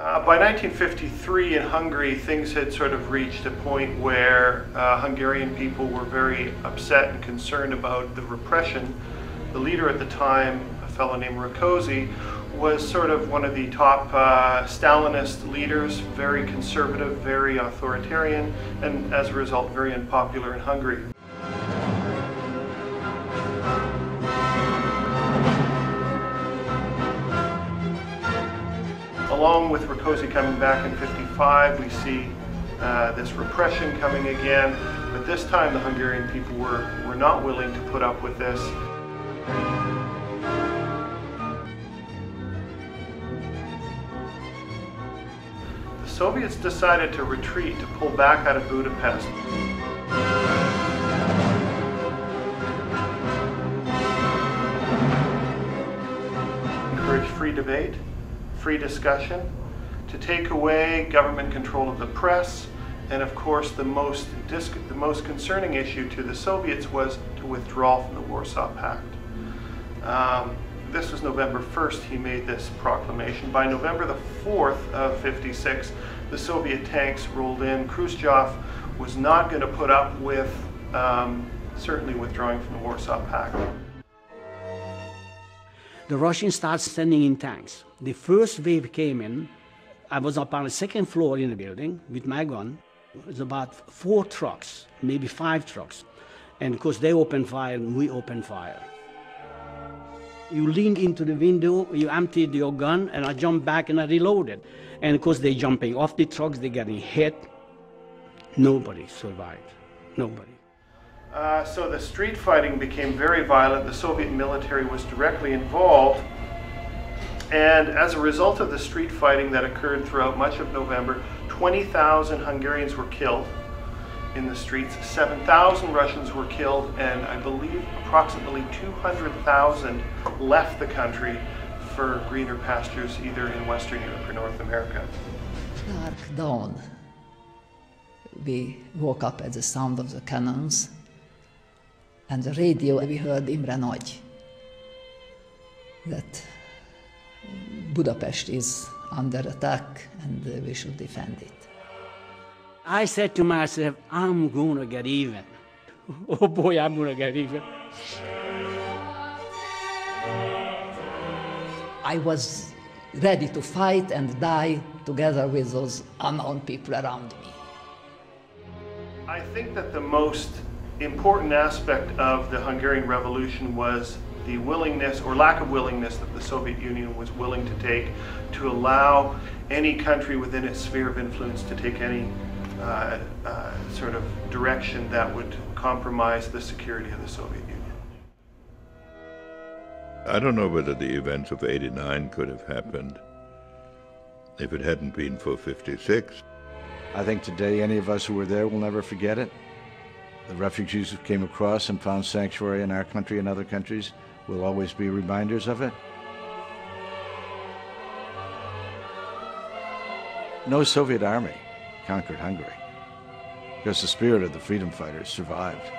By 1953 in Hungary, things had sort of reached a point where Hungarian people were very upset and concerned about the repression. The leader at the time, a fellow named Rákosi, was sort of one of the top Stalinist leaders, very conservative, very authoritarian, and as a result very unpopular in Hungary. Along with Rákosi coming back in '55, we see this repression coming again, but this time the Hungarian people were not willing to put up with this. The Soviets decided to retreat, to pull back out of Budapest. Encourage free debate, free discussion, to take away government control of the press, and of course the most concerning issue to the Soviets was to withdraw from the Warsaw Pact. This was November 1st he made this proclamation. By November the 4th of '56, the Soviet tanks rolled in. Khrushchev was not going to put up with certainly withdrawing from the Warsaw Pact. The Russians started sending in tanks. The first wave came in. I was up on the second floor in the building with my gun. It was about 4 trucks, maybe 5 trucks. And of course they opened fire and we opened fire. You leaned into the window, you emptied your gun, and I jumped back and I reloaded. And of course they're jumping off the trucks, they're getting hit. Nobody survived, nobody. So the street fighting became very violent. The Soviet military was directly involved. And as a result of the street fighting that occurred throughout much of November, 20,000 Hungarians were killed in the streets, 7,000 Russians were killed, and I believe approximately 200,000 left the country for greener pastures either in Western Europe or North America. Dark dawn. We woke up at the sound of the cannons, and the radio we heard Imre Nagy, that Budapest is under attack and we should defend it. I said to myself, I'm gonna get even. Oh boy, I'm gonna get even. I was ready to fight and die together with those unknown people around me. I think that the most important aspect of the Hungarian Revolution was the willingness or lack of willingness that the Soviet Union was willing to take to allow any country within its sphere of influence to take any sort of direction that would compromise the security of the Soviet Union. I don't know whether the events of '89 could have happened if it hadn't been for '56. I think today any of us who were there will never forget it. The refugees who came across and found sanctuary in our country and other countries will always be reminders of it. No Soviet army conquered Hungary because the spirit of the freedom fighters survived.